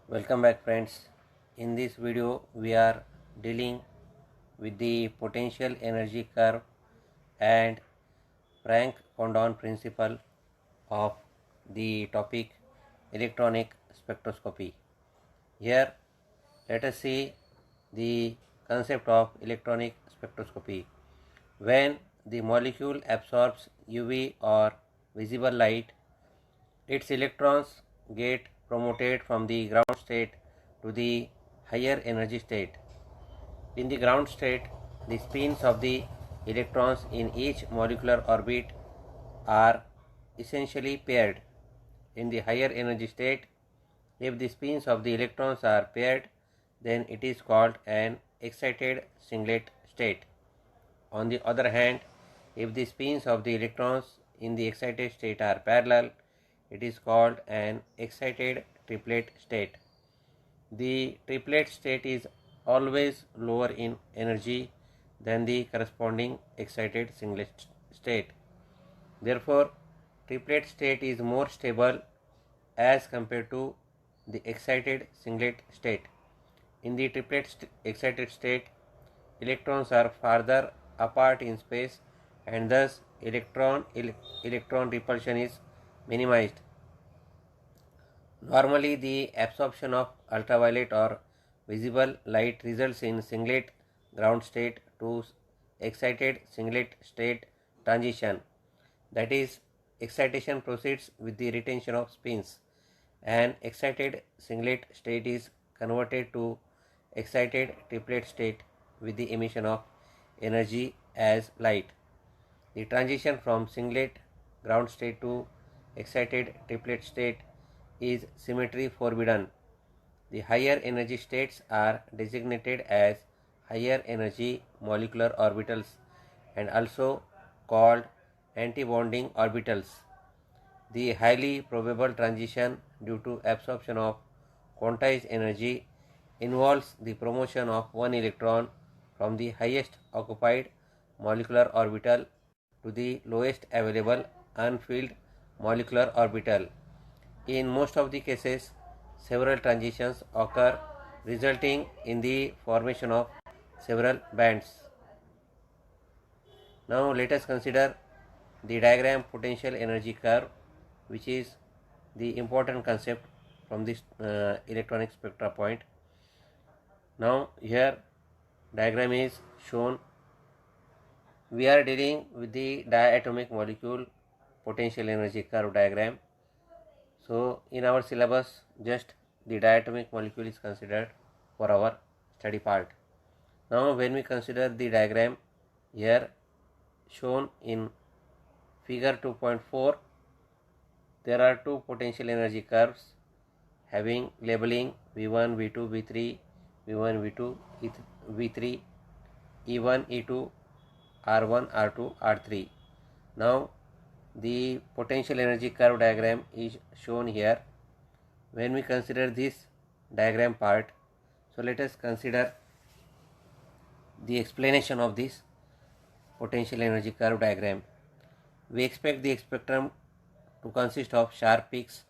Welcome back friends. In this video we are dealing with the potential energy curve and Frank Condon principle of the topic electronic spectroscopy. Here let us see the concept of electronic spectroscopy. When the molecule absorbs UV or visible light, its electrons get promoted from the ground state to the higher energy state. In the ground state, the spins of the electrons in each molecular orbit are essentially paired. In the higher energy state, if the spins of the electrons are paired, then it is called an excited singlet state. On the other hand, if the spins of the electrons in the excited state are parallel, it is called an excited triplet state. The triplet state is always lower in energy than the corresponding excited singlet state. Therefore, triplet state is more stable as compared to the excited singlet state. In the excited state, electrons are farther apart in space and thus electron repulsion is minimized. Normally, the absorption of ultraviolet or visible light results in singlet ground state to excited singlet state transition. That is, excitation proceeds with the retention of spins. An excited singlet state is converted to excited triplet state with the emission of energy as light. The transition from singlet ground state to excited triplet state is symmetry forbidden. The higher energy states are designated as higher energy molecular orbitals and also called antibonding orbitals. The highly probable transition due to absorption of quantized energy involves the promotion of one electron from the highest occupied molecular orbital to the lowest available unfilled molecular orbital. In most of the cases, several transitions occur, resulting in the formation of several bands. Now let us consider the diagram potential energy curve, which is the important concept from this electronic spectra point. Now here diagram is shown. We are dealing with the diatomic molecule potential energy curve diagram. So in our syllabus, just the diatomic molecule is considered for our study part. Now when we consider the diagram here shown in figure 2.4, there are two potential energy curves having labeling V1, V2, V3, V1, V2, V3, E1, E2, R1, R2, R3. Now the potential energy curve diagram is shown here. When we consider this diagram part, so let us consider the explanation of this potential energy curve diagram. We expect the spectrum to consist of sharp peaks,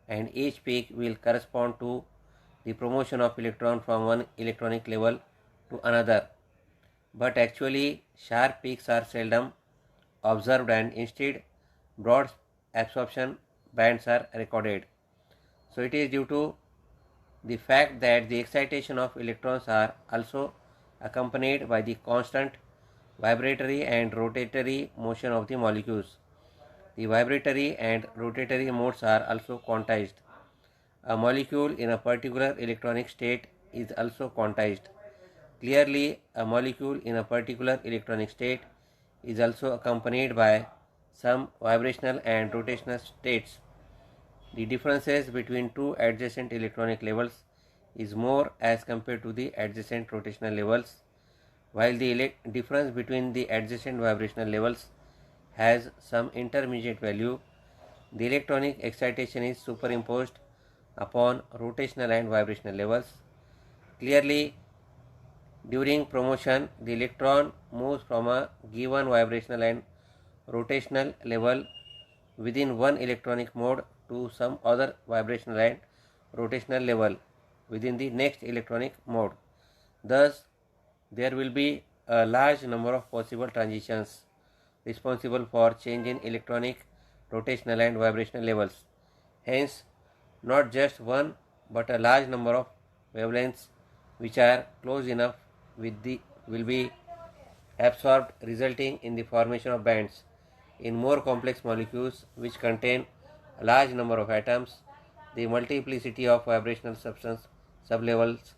and each peak will correspond to the promotion of electron from one electronic level to another. But actually sharp peaks are seldom observed and instead broad absorption bands are recorded. So it is due to the fact that the excitation of electrons are also accompanied by the constant vibratory and rotatory motion of the molecules. The vibratory and rotatory modes are also quantized. A molecule in a particular electronic state is also quantized. Clearly, a molecule in a particular electronic state is also accompanied by some vibrational and rotational states. The differences between two adjacent electronic levels is more as compared to the adjacent rotational levels, while the difference between the adjacent vibrational levels has some intermediate value. The electronic excitation is superimposed upon rotational and vibrational levels. Clearly, during promotion, the electron moves from a given vibrational and rotational level within one electronic mode to some other vibrational and rotational level. within the next electronic mode. Thus, there will be a large number of possible transitions responsible for change in electronic, rotational and vibrational levels. Hence, not just one but a large number of wavelengths which are close enough will be absorbed, resulting in the formation of bands. In more complex molecules which contain a large number of atoms, the multiplicity of vibrational substance sublevels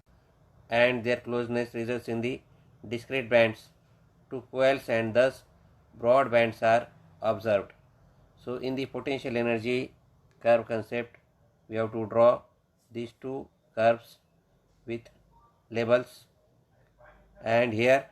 and their closeness results in the discrete bands to coils, and thus broad bands are observed. So in the potential energy curve concept, we have to draw these two curves with labels, and here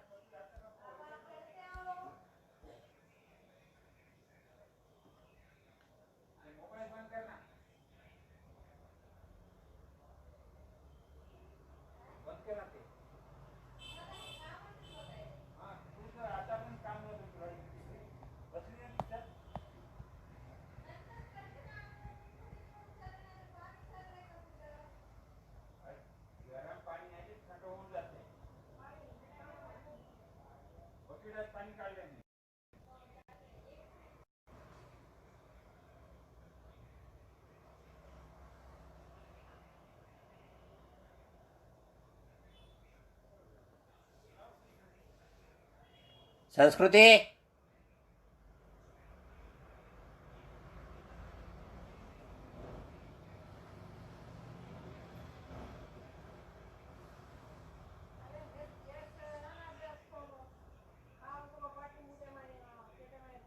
संस्कृति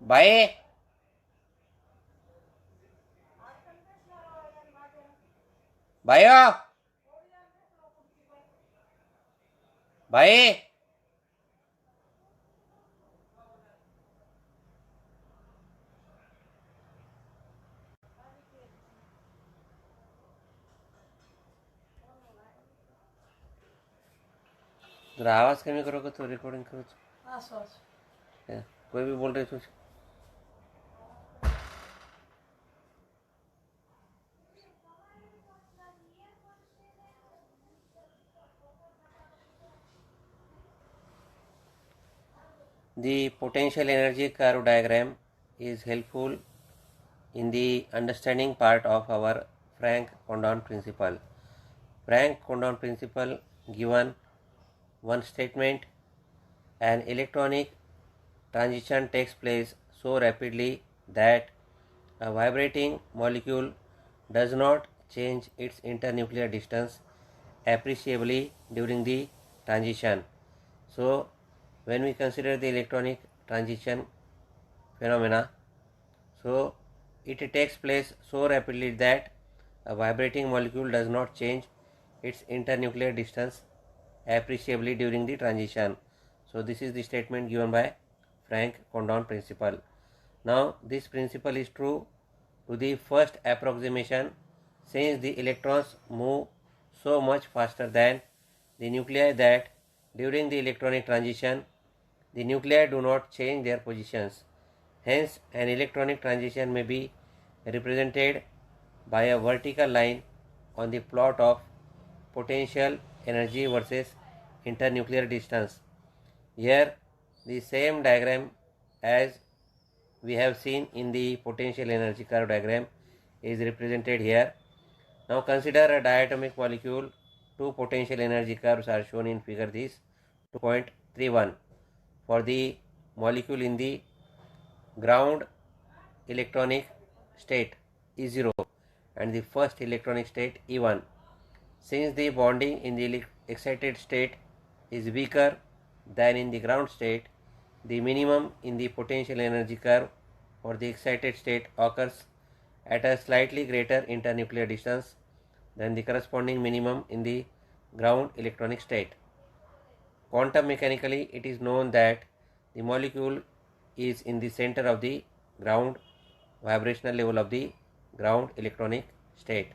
bye bye bye जरा आवाज कमी करोगे तो recording करो कोई भी बोल रहे तो The potential energy curve diagram is helpful in the understanding part of our Franck-Condon principle. Franck-Condon principle given one statement: an electronic transition takes place so rapidly that a vibrating molecule does not change its internuclear distance appreciably during the transition. So, when we consider the electronic transition phenomena, so it takes place so rapidly that a vibrating molecule does not change its internuclear distance appreciably during the transition. So this is the statement given by Franck-Condon principle. Now this principle is true to the first approximation, since the electrons move so much faster than the nuclei that during the electronic transition the nuclei do not change their positions. Hence, an electronic transition may be represented by a vertical line on the plot of potential energy versus internuclear distance. Here, the same diagram as we have seen in the potential energy curve diagram is represented here. Now consider a diatomic molecule. Two potential energy curves are shown in figure this 2.31. For the molecule in the ground electronic state E0 and the first electronic state E1. Since the bonding in the excited state is weaker than in the ground state, the minimum in the potential energy curve for the excited state occurs at a slightly greater internuclear distance than the corresponding minimum in the ground electronic state. Quantum mechanically, it is known that the molecule is in the center of the ground vibrational level of the ground electronic state.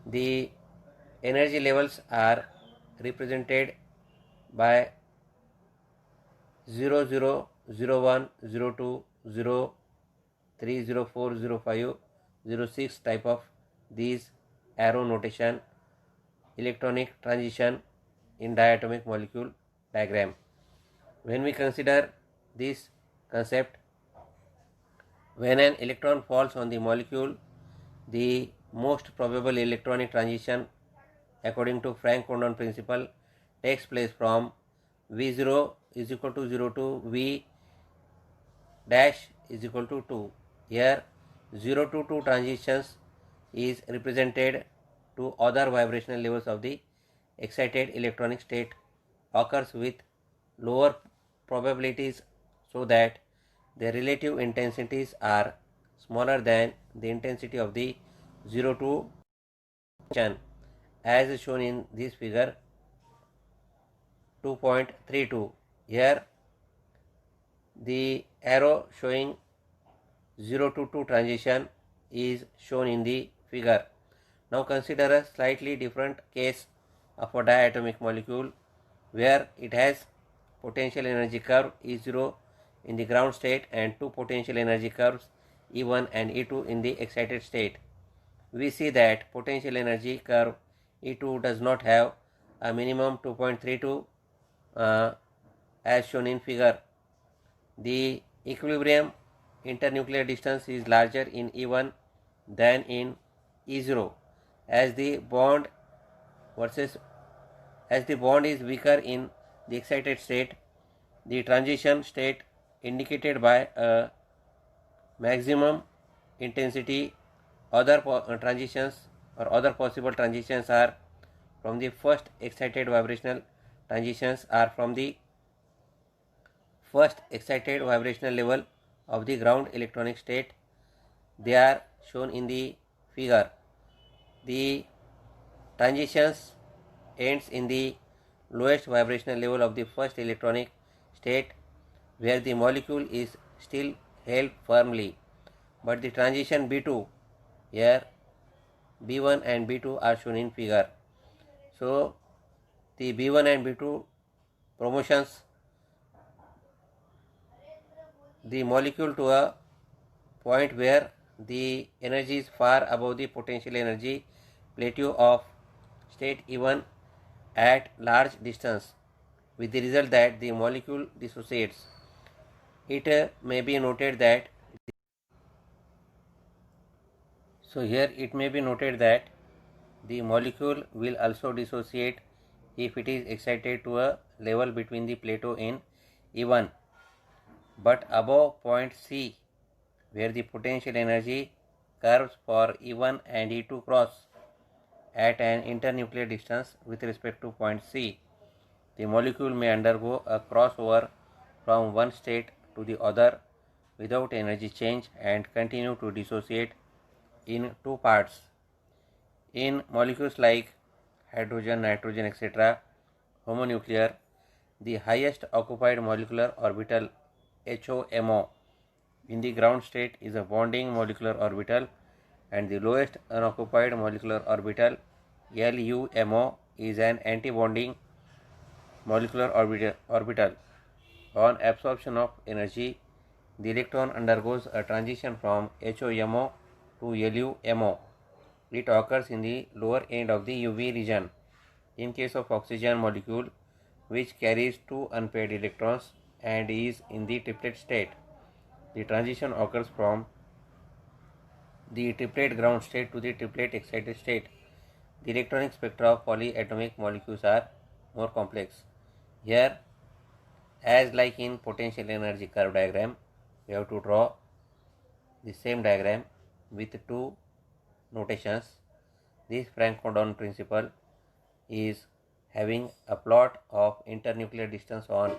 The energy levels are represented by 0, 0, 0, 1, 0, 2, 0, 3, 0, 4, 0, 5, 0, 6 type of these arrow notation electronic transition in diatomic molecule diagram. When we consider this concept, when an electron falls on the molecule, the most probable electronic transition according to Franck-Condon principle takes place from V0 is equal to 0 to V dash is equal to 2. Here 0 to 2 transitions is represented to other vibrational levels of the excited electronic state occurs with lower probabilities, so that their relative intensities are smaller than the intensity of the 0 to transition, as shown in this figure 2.32. Here the arrow showing 0 to 2 transition is shown in the figure. Now consider a slightly different case of a diatomic molecule where it has potential energy curve E0 in the ground state and two potential energy curves E1 and E2 in the excited state. We see that potential energy curve E2 does not have a minimum 2.32 as shown in figure. The equilibrium internuclear distance is larger in E1 than in E0 as the bond is weaker in the excited state. The transition state indicated by a maximum intensity. Other transitions or other possible transitions are from the first excited vibrational transitions are from the first excited vibrational level of the ground electronic state. They are shown in the figure. The transitions ends in the lowest vibrational level of the first electronic state, where the molecule is still held firmly, but the transition B2, here B1 and B2 are shown in figure. So the B1 and B2 promotions the molecule to a point where the energy is far above the potential energy plateau of state E1 at large distance, with the result that the molecule dissociates. It may be noted that the molecule will also dissociate if it is excited to a level between the plateau in E1 but above point C, where the potential energy curves for E1 and E2 cross at an internuclear distance with respect to point C. The molecule may undergo a crossover from one state to the other without energy change and continue to dissociate in two parts. In molecules like hydrogen, nitrogen, etc., homonuclear, the highest occupied molecular orbital HOMO in the ground state is a bonding molecular orbital, and the lowest unoccupied molecular orbital LUMO is an antibonding molecular orbital. On absorption of energy, the electron undergoes a transition from HOMO to LUMO. It occurs in the lower end of the UV region. In case of oxygen molecule, which carries two unpaired electrons and is in the triplet state, the transition occurs from the triplet ground state to the triplet excited state. The electronic spectra of polyatomic molecules are more complex. Here, as like in potential energy curve diagram, we have to draw the same diagram with two notations. This Franck-Condon principle is having a plot of internuclear distance on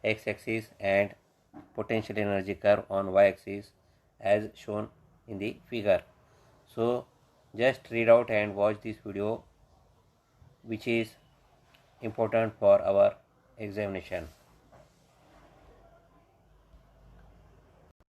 x-axis and potential energy curve on y-axis as shown in the figure. So just read out and watch this video, which is important for our examination.